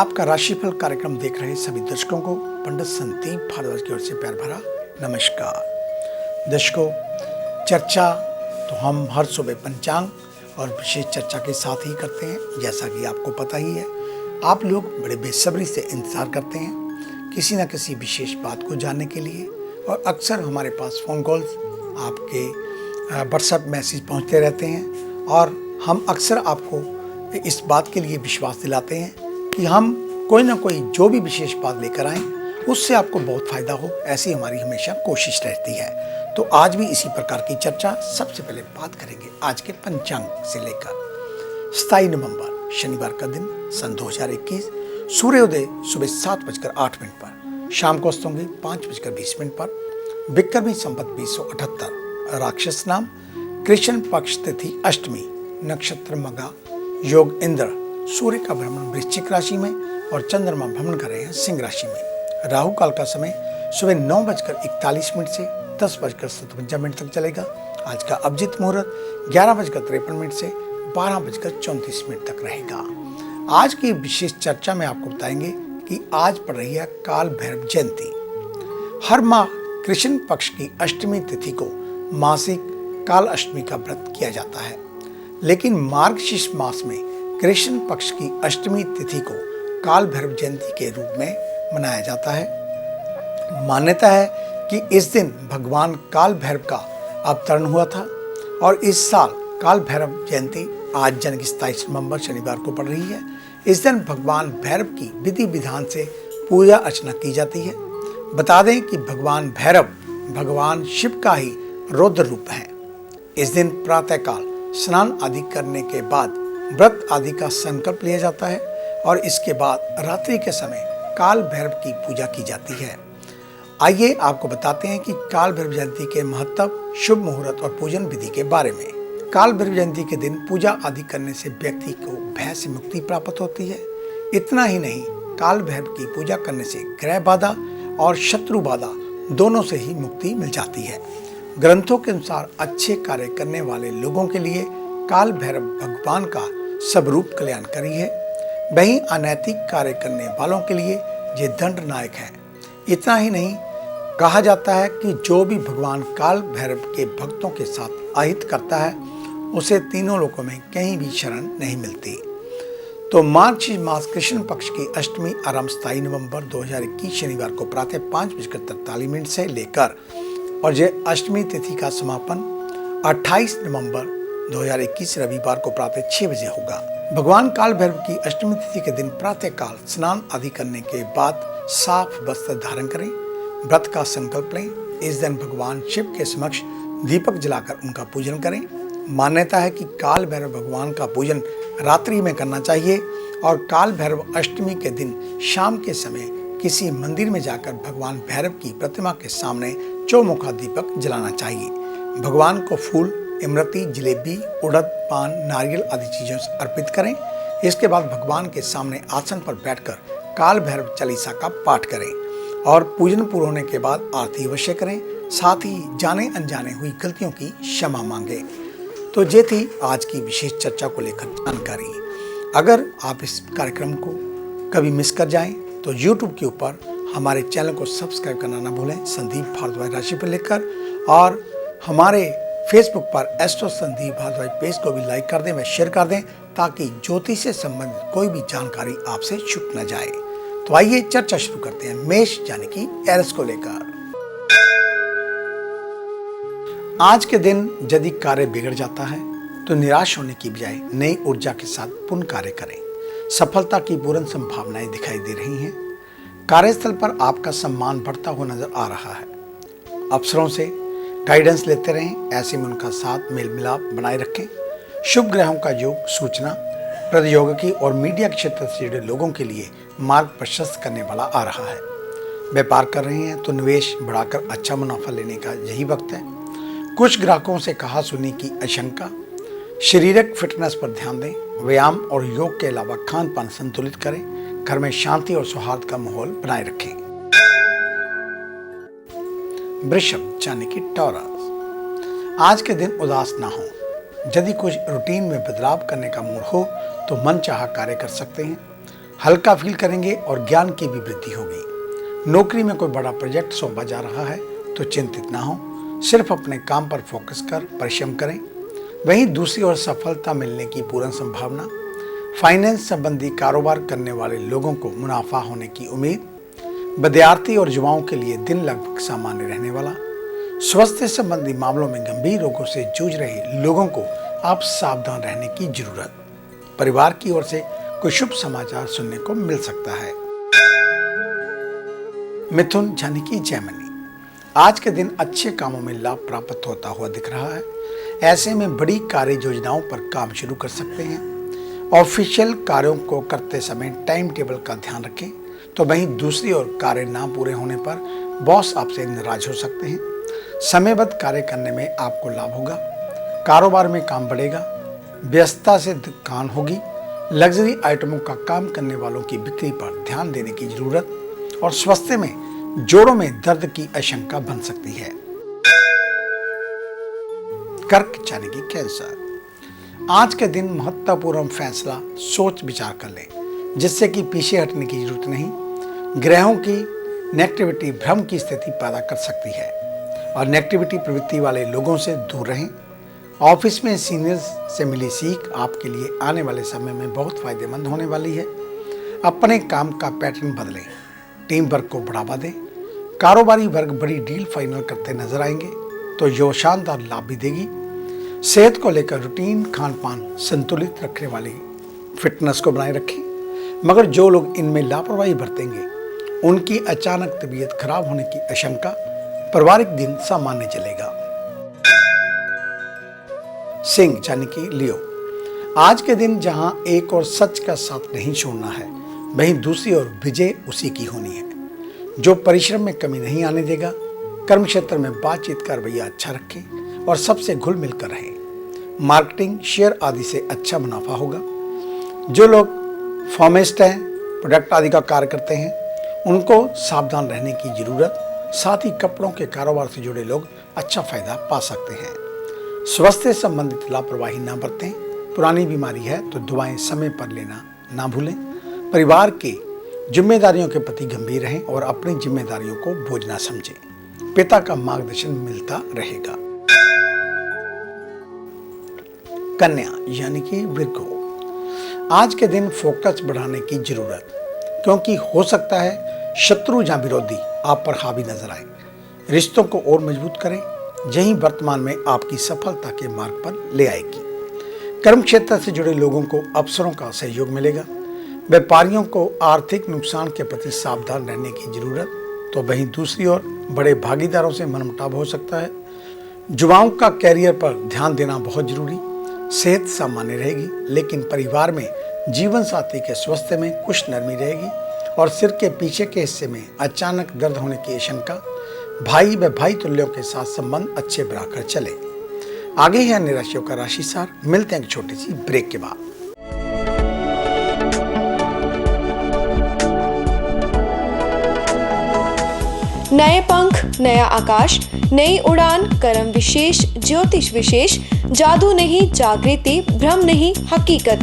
आपका राशिफल कार्यक्रम देख रहे सभी दर्शकों को पंडित संदीप भारद्वाज की ओर से प्यार भरा नमस्कार। दर्शकों, चर्चा तो हम हर सुबह पंचांग और विशेष चर्चा के साथ ही करते हैं। जैसा कि आपको पता ही है, आप लोग बड़े बेसब्री से इंतज़ार करते हैं किसी न किसी विशेष बात को जानने के लिए, और अक्सर हमारे पास फ़ोन कॉल्स, आपके व्हाट्सएप मैसेज पहुंचते रहते हैं, और हम अक्सर आपको इस बात के लिए विश्वास दिलाते हैं कि हम कोई ना कोई जो भी विशेष बात लेकर आएँ उससे आपको बहुत फ़ायदा हो, ऐसी हमारी हमेशा कोशिश रहती है। तो आज भी इसी प्रकार की चर्चा। सबसे पहले बात करेंगे आज के पंचांग से लेकर 27 नवंबर शनिवार का दिन सन 2021। सूर्योदय सुबह 7:08 पर, शाम को अस्त होंगे 5:20 पर। विक्रमी संवत 2078, राक्षस नाम, कृष्ण पक्ष तिथि अष्टमी, नक्षत्र मघा, योग इंद्र, सूर्य का भ्रमण वृश्चिक राशि में और चंद्रमा भ्रमण कर रहे हैं सिंह राशि में। राहु काल का समय सुबह 9:41 से 10:57 तक चलेगा। आज का अभिजीत मुहूर्त 11:53 से 12:34 तक रहेगा। आज की विशेष चर्चा में आपको बताएंगे कि आज पड़ रही है काल भैरव जयंती। हर माह कृष्ण पक्ष की अष्टमी तिथि को मासिक काल अष्टमी का व्रत किया जाता है, लेकिन मार्गशीर्ष मास में कृष्ण पक्ष की अष्टमी तिथि को काल भैरव जयंती के रूप में मनाया जाता है। मान्यता है कि इस दिन भगवान काल भैरव का अवतरण हुआ था, और इस साल काल भैरव जयंती आज यानी कि 27 नवंबर शनिवार को पड़ रही है। इस दिन भगवान भैरव की विधि विधान से पूजा अर्चना की जाती है। बता दें कि भगवान भैरव भगवान शिव का ही रौद्र रूप है। इस दिन प्रातःकाल स्नान आदि करने के बाद व्रत आदि का संकल्प लिया जाता है, और इसके बाद रात्रि के समय काल भैरव की पूजा की जाती है। आइए आपको बताते हैं कि काल भैरव जयंती के महत्व, शुभ मुहूर्त और पूजन विधि के बारे में। काल भैरव जयंती के दिन पूजा आदि करने से व्यक्ति को भय से मुक्ति प्राप्त होती है। इतना ही नहीं, काल भैरव की पूजा करने से ग्रह बाधा और शत्रु बाधा दोनों से ही मुक्ति मिल जाती है। ग्रंथों के अनुसार अच्छे कार्य करने वाले लोगों के लिए काल भैरव भगवान का स्वरूप कल्याणकारी है। वहीं अनैतिक कार्य करने वालों के लिए ये दंड नायक है। इतना ही नहीं, कहा जाता है कि जो भी भगवान काल भैरव के भक्तों के साथ अहित करता है उसे तीनों लोकों में कहीं भी शरण नहीं मिलती। तो मार्गशीर्ष मास कृष्ण पक्ष की अष्टमी आरंभ 27 नवंबर 2021 शनिवार को प्रातः 5:43 से लेकर, और ये अष्टमी तिथि का समापन 28 नवंबर 2021 रविवार को प्रातः 6 बजे होगा। भगवान काल भैरव की अष्टमी तिथि के दिन प्रातः काल स्नान आदि करने के बाद साफ वस्त्र धारण करें, व्रत का संकल्प लें। इस दिन भगवान शिव के समक्ष दीपक जलाकर उनका पूजन करें। मान्यता है कि काल भैरव भगवान का पूजन रात्रि में करना चाहिए, और काल भैरव अष्टमी के दिन शाम के समय किसी मंदिर में जाकर भगवान भैरव की प्रतिमा के सामने चौमुखा दीपक जलाना चाहिए। भगवान को फूल, इमरती, जलेबी, उड़द, पान, नारियल आदि चीज़ों से अर्पित करें। इसके बाद भगवान के सामने आसन पर बैठकर काल भैरव चालीसा का पाठ करें, और पूजन पूर्ण होने के बाद आरती अवश्य करें। साथ ही जाने अनजाने हुई गलतियों की क्षमा मांगे। तो ये थी आज की विशेष चर्चा को लेकर जानकारी। अगर आप इस कार्यक्रम को कभी मिस कर जाएं तो YouTube के ऊपर हमारे चैनल को सब्सक्राइब करना ना भूलें, संदीप भारद्वाज राशि पर लिखकर, और हमारे फेसबुक पर एस्ट्रो संदीप भारद्वाज पेज को भी लाइक कर दें व शेयर कर दें, ताकि ज्योतिष से संबंधित कोई भी जानकारी आपसे छूट न जाए। तो आइए चर्चा शुरू करते हैं मेष यानी कि एरिस को लेकर। आज के दिन यदि कार्य बिगड़ जाता है तो निराश होने की बजाय नई ऊर्जा के साथ पुनः कार्य करें। सफलता की पूर्ण संभावनाएं दिखाई दे रही हैं। कार्यस्थल पर आपका सम्मान बढ़ता हुआ नजर आ रहा है। अफसरों से गाइडेंस लेते रहें, ऐसे में उनका साथ मेल मिलाप बनाए रखें। शुभ ग्रहों का योग सूचना, प्रौद्योगिकी और मीडिया क्षेत्र से जुड़े लोगों के लिए मार्ग प्रशस्त करने वाला आ रहा है। व्यापार कर रहे हैं तो निवेश बढ़ाकर अच्छा मुनाफा लेने का यही वक्त है। कुछ ग्राहकों से कहा सुनी की आशंका। शारीरिक फिटनेस पर ध्यान दें। व्यायाम और योग के अलावा खान पान संतुलित करें। घर में शांति और सौहार्द का माहौल बनाए रखें। वृषभ यानी कि टॉरस, आज के दिन उदास ना हो। यदि कुछ रूटीन में बदलाव करने का मूड हो तो मनचाहा कार्य कर सकते हैं। हल्का फील करेंगे और ज्ञान की भी वृद्धि होगी। नौकरी में कोई बड़ा प्रोजेक्ट सौंपा जा रहा है तो चिंतित ना हो, सिर्फ अपने काम पर फोकस कर परिश्रम करें। वहीं दूसरी ओर सफलता मिलने की पूर्ण संभावना। फाइनेंस संबंधी कारोबार करने वाले लोगों को मुनाफा होने की उम्मीद। विद्यार्थी और युवाओं के लिए दिन लगभग सामान्य रहने वाला। स्वास्थ्य संबंधी मामलों में गंभीर रोगों से जूझ रहे लोगों को आप सावधान रहने की जरूरत। परिवार की ओर से कोई शुभ समाचार सुनने को मिल सकता है। मिथुन यानी कि जैमिनी, आज के दिन अच्छे कामों में लाभ प्राप्त होता हुआ दिख रहा है। ऐसे में बड़ी कार्य योजनाओं पर काम शुरू कर सकते हैं। ऑफिशियल कार्यों को करते समय टाइम टेबल का ध्यान रखें। तो वहीं दूसरी ओर कार्य ना पूरे होने पर बॉस आपसे नाराज हो सकते हैं। समयबद्ध कार्य करने में आपको लाभ होगा। कारोबार में काम बढ़ेगा। व्यस्तता से दुकान होगी। लग्जरी आइटमों का काम करने वालों की बिक्री पर ध्यान देने की जरूरत। और स्वास्थ्य में जोड़ों में दर्द की आशंका बन सकती है। कर्क यानी कि कैंसर, आज के दिन महत्वपूर्ण फैसला सोच विचार कर लें, जिससे कि पीछे हटने की जरूरत नहीं। ग्रहों की नेगेटिविटी भ्रम की स्थिति पैदा कर सकती है और नेगेटिविटी प्रवृत्ति वाले लोगों से दूर रहें। ऑफिस में सीनियर्स से मिली सीख आपके लिए आने वाले समय में बहुत फायदेमंद होने वाली है। अपने काम का पैटर्न बदलें, टीम वर्क को बढ़ावा दें। कारोबारी वर्ग बड़ी डील फाइनल करते नजर आएंगे तो यह शानदार लाभ भी देगी। सेहत को लेकर रूटीन खान पान संतुलित रखने वाली फिटनेस को बनाए रखें। मगर जो लोग इनमें लापरवाही बरतेंगे उनकी अचानक तबीयत खराब होने की आशंका। पारिवारिक दिन सामान्य चलेगा। सिंह यानी कि लियो, आज के दिन जहां एक और सच का साथ नहीं छोड़ना है, वहीं दूसरी ओर विजय उसी की होनी है जो परिश्रम में कमी नहीं आने देगा। कर्म क्षेत्र में बातचीत का रवैया अच्छा रखें और सबसे घुल मिलकर रहें। मार्केटिंग, शेयर आदि से अच्छा मुनाफा होगा। जो लोग फार्मिस्ट हैं, प्रोडक्ट आदि का कार्य करते हैं, उनको सावधान रहने की जरूरत। साथ ही कपड़ों के कारोबार से जुड़े लोग अच्छा फायदा पा सकते हैं। स्वास्थ्य संबंधित लापरवाही ना बरतें। पुरानी बीमारी है तो दवाएं समय पर लेना ना भूलें। परिवार की जिम्मेदारियों के प्रति गंभीर रहें और अपनी जिम्मेदारियों को बोझ ना समझें। पिता का मार्गदर्शन मिलता रहेगा। कन्या यानी कि विर्गो, आज के दिन फोकस बढ़ाने की जरूरत, क्योंकि हो सकता है शत्रु या विरोधी आप पर हावी नजर आए। रिश्तों को और मजबूत करें, यही वर्तमान में आपकी सफलता के मार्ग पर ले आएगी। कर्म क्षेत्र से जुड़े लोगों को अवसरों का सहयोग मिलेगा। व्यापारियों को आर्थिक नुकसान के प्रति सावधान रहने की जरूरत। तो वहीं दूसरी ओर बड़े भागीदारों से मनमुटाव हो सकता है। युवाओं का कैरियर पर ध्यान देना बहुत जरूरी। सेहत सामान्य रहेगी, लेकिन परिवार में जीवन साथी के स्वास्थ्य में कुछ नरमी रहेगी और सिर के पीछे के हिस्से में अचानक दर्द होने की आशंका। भाई व भाई तुल्यों के साथ संबंध अच्छे बनाकर चले। आगे है अन्य राशियों का राशि सार। मिलते हैं एक छोटी सी ब्रेक के बाद। नए पंख, नया आकाश, नई उड़ान, कर्म विशेष, ज्योतिष विशेष, जादू नहीं जागृति, भ्रम नहीं हकीकत,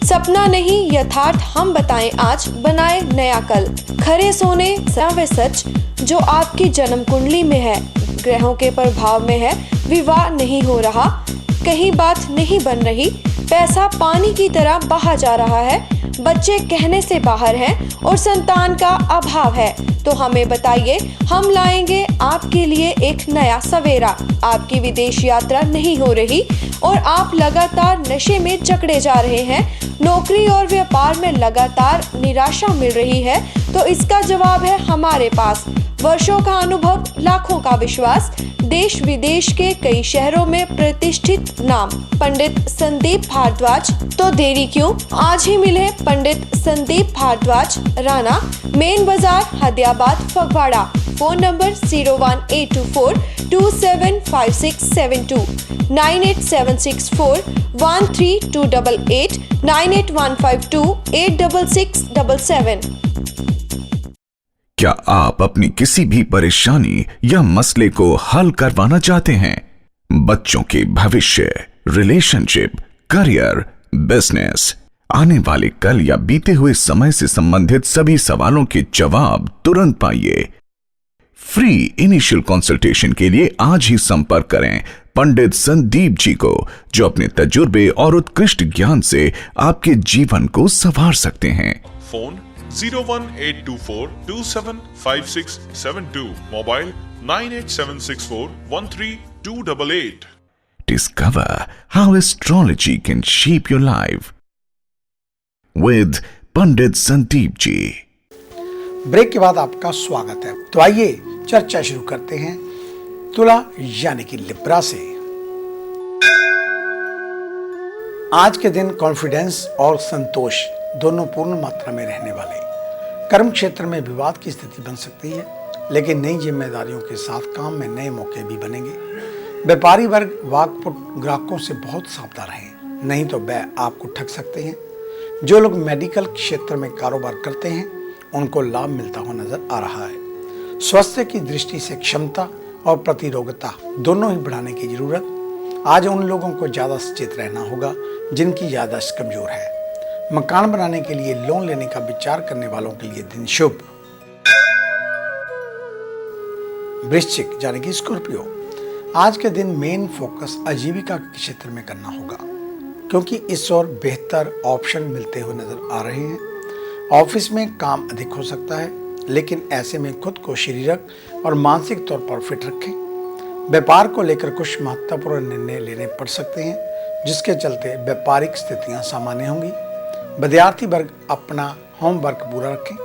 सपना नहीं यथार्थ, हम बताएं आज, बनाए नया कल। खरे सोने व सच जो आपकी जन्म कुंडली में है, ग्रहों के प्रभाव में है, विवाह नहीं हो रहा, कहीं बात नहीं बन रही, पैसा पानी की तरह बहा जा रहा है, बच्चे कहने से बाहर हैं और संतान का अभाव है, तो हमें बताइए, हम लाएंगे आपके लिए एक नया सवेरा। आपकी विदेश यात्रा नहीं हो रही और आप लगातार नशे में जकड़े जा रहे हैं, नौकरी और व्यापार में लगातार निराशा मिल रही है, तो इसका जवाब है हमारे पास। वर्षों का अनुभव, लाखों का विश्वास, देश विदेश के कई शहरों में प्रतिष्ठित नाम पंडित संदीप भारद्वाज। तो देरी क्यों, आज ही मिले पंडित संदीप भारद्वाज, राणा, मेन बाजार, हदियाबाद, फगवाड़ा। Phone number 01824275672, 9876413288, 9815286677। क्या आप अपनी किसी भी परेशानी या मसले को हल करवाना चाहते हैं? बच्चों के भविष्य, रिलेशनशिप, करियर, बिजनेस, आने वाले कल या बीते हुए समय से संबंधित सभी सवालों के जवाब तुरंत पाइए। फ्री इनिशियल कंसल्टेशन के लिए आज ही संपर्क करें पंडित संदीप जी को, जो अपने तजुर्बे और उत्कृष्ट ज्ञान से आपके जीवन को संवार सकते हैं। Phone 01824275672, mobile 9876413288। Discover how astrology can shape your life with Pandit Sandeep ji. Break के बाद आपका स्वागत है। तो आइए चर्चा शुरू करते हैं तुला यानी कि लिब्रा से। आज के दिन कॉन्फिडेंस और संतोष दोनों पूर्ण मात्रा में रहने वाले। कर्म क्षेत्र में विवाद की स्थिति बन सकती है, लेकिन नई जिम्मेदारियों के साथ काम में नए मौके भी बनेंगे। व्यापारी वर्ग वाकपुट ग्राहकों से बहुत सावधान रहें, नहीं तो वह आपको ठग सकते हैं। जो लोग मेडिकल क्षेत्र में कारोबार करते हैं उनको लाभ मिलता हुआ नजर आ रहा है। स्वास्थ्य की दृष्टि से क्षमता और प्रतिरोधकता दोनों ही बढ़ाने की जरूरत। आज उन लोगों को ज्यादा सचेत रहना होगा जिनकी याददाश्त कमजोर है। मकान बनाने के लिए लोन लेने का विचार करने वालों के लिए दिन शुभ। वृश्चिक यानी कि स्कॉर्पियो, आज के दिन मेन फोकस आजीविका के क्षेत्र में करना होगा, क्योंकि इस ओर बेहतर ऑप्शन मिलते हुए नजर आ रहे हैं। ऑफिस में काम अधिक हो सकता है, लेकिन ऐसे में खुद को शारीरिक और मानसिक तौर पर फिट रखें। व्यापार को लेकर कुछ महत्वपूर्ण निर्णय लेने पड़ सकते हैं, जिसके चलते व्यापारिक स्थितियां सामान्य होंगी। विद्यार्थी वर्ग अपना होमवर्क पूरा रखें।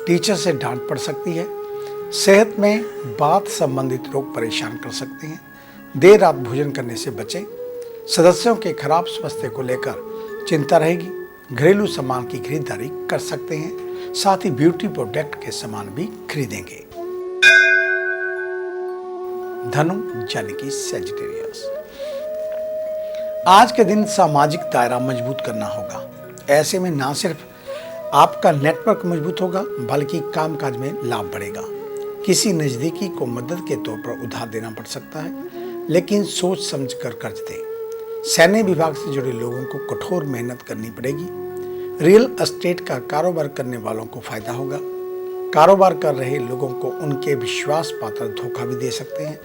टीचर से डांट पड़ सकती है। सेहत में बात संबंधित रोग परेशान कर सकते हैं। देर रात भोजन करने से बचें। सदस्यों के खराब स्वास्थ्य को लेकर चिंता रहेगी। घरेलू सामान की खरीदारी कर सकते हैं, साथ ही ब्यूटी प्रोडक्ट के सामान भी खरीदेंगे। धनु यानी कि सैजिटेरियस, आज के दिन सामाजिक दायरा मजबूत करना होगा। ऐसे में ना सिर्फ आपका नेटवर्क मजबूत होगा, बल्कि कामकाज में लाभ बढ़ेगा। किसी नजदीकी को मदद के तौर पर उधार देना पड़ सकता है, लेकिन सोच समझकर कर्ज दें। सैन्य विभाग से जुड़े लोगों को कठोर मेहनत करनी पड़ेगी। रियल एस्टेट का कारोबार करने वालों को फायदा होगा। कारोबार कर रहे लोगों को उनके विश्वास पात्र धोखा भी दे सकते हैं।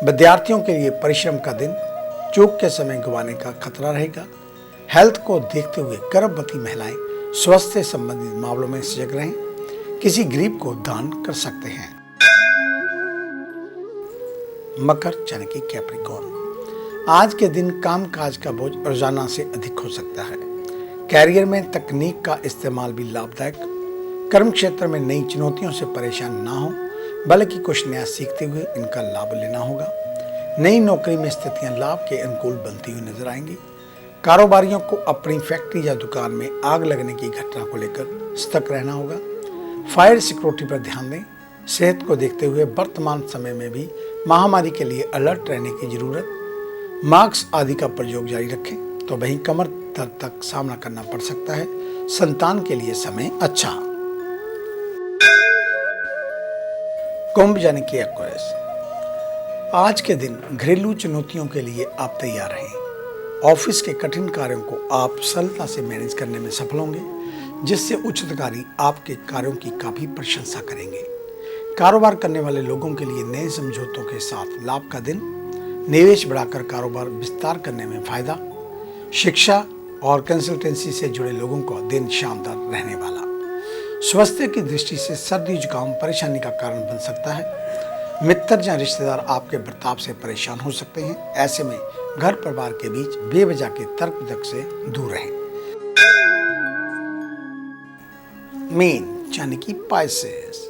विद्यार्थियों के लिए परिश्रम का दिन, चूक के समय गंवाने का खतरा रहेगा। हेल्थ को देखते हुए गर्भवती महिलाएं स्वास्थ्य से संबंधित मामलों में सजग रहें। किसी गरीब को दान कर सकते हैं। मकर यानी कि कैप्रिकॉर्न, आज के दिन कामकाज का बोझ रोजाना से अधिक हो सकता है। कैरियर में तकनीक का इस्तेमाल भी लाभदायक। कर्म क्षेत्र में नई चुनौतियों से परेशान ना हो, बल्कि कुछ नया सीखते हुए इनका लाभ लेना होगा। नई नौकरी में स्थितियां लाभ के अनुकूल बनती हुई नजर आएंगी। कारोबारियों को अपनी फैक्ट्री या दुकान में आग लगने की घटना को लेकर सतर्क रहना होगा। फायर सिक्योरिटी पर ध्यान दें। सेहत को देखते हुए वर्तमान समय में भी महामारी के लिए अलर्ट रहने की जरूरत। मास्क आदि का प्रयोग जारी रखें, तो वहीं कमर दर्द तक सामना करना पड़ सकता है। संतान के लिए समय अच्छा। कुंभ यानी कि एक्वेरियस, आज के दिन घरेलू चुनौतियों के लिए आप तैयार रहें। ऑफिस के कठिन कार्यों को आप सरलता से मैनेज करने में सफल होंगे, जिससे उच्च अधिकारी आपके कार्यों की काफी प्रशंसा करेंगे। कारोबार करने वाले लोगों के लिए नए समझौतों के साथ लाभ का दिन। निवेश बढ़ाकर कारोबार विस्तार करने में फायदा। शिक्षा और कंसल्टेंसी से जुड़े लोगों को दिन शानदार रहने वाला। स्वास्थ्य की दृष्टि से सर्दी जुकाम परेशानी का कारण बन सकता है। मित्र या रिश्तेदार आपके बर्ताव से परेशान हो सकते हैं। ऐसे में घर परिवार के बीच बेवजह के तर्क वितर्क से दूर रहें। मीन यानी कि पाइसेस,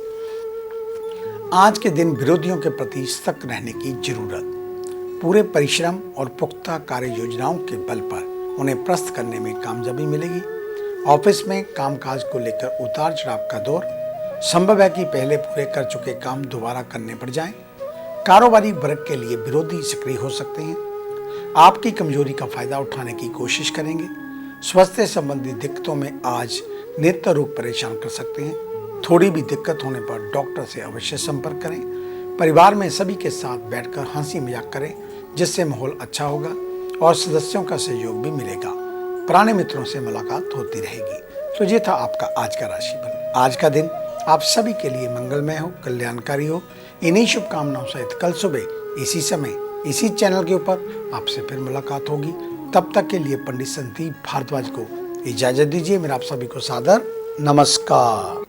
आज के दिन विरोधियों के प्रति सतर्क रहने की जरूरत। पूरे परिश्रम और पुख्ता कार्य योजनाओं के बल पर उन्हें प्रस्त करने में कामयाबी मिलेगी। ऑफिस में कामकाज को लेकर उतार चढ़ाव का दौर। संभव है कि पहले पूरे कर चुके काम दोबारा करने पड़ जाएं। कारोबारी वर्ग के लिए विरोधी सक्रिय हो सकते हैं। आपकी कमजोरी का फायदा उठाने की कोशिश करेंगे। स्वास्थ्य संबंधी दिक्कतों में आज नेत्र रोग परेशान कर सकते हैं। थोड़ी भी दिक्कत होने पर डॉक्टर से अवश्य संपर्क करें। परिवार में सभी के साथ बैठकर हंसी मजाक करें, जिससे माहौल अच्छा होगा और सदस्यों का सहयोग भी मिलेगा। पुराने मित्रों से मुलाकात होती रहेगी। तो ये था आपका आज का राशिफल। आज का दिन आप सभी के लिए मंगलमय हो, कल्याणकारी हो। इन्हीं शुभकामनाओं सहित कल सुबह इसी समय इसी चैनल के ऊपर आपसे फिर मुलाकात होगी। तब तक के लिए पंडित संदीप भारद्वाज को इजाजत दीजिए। मेरा आप सभी को सादर नमस्कार।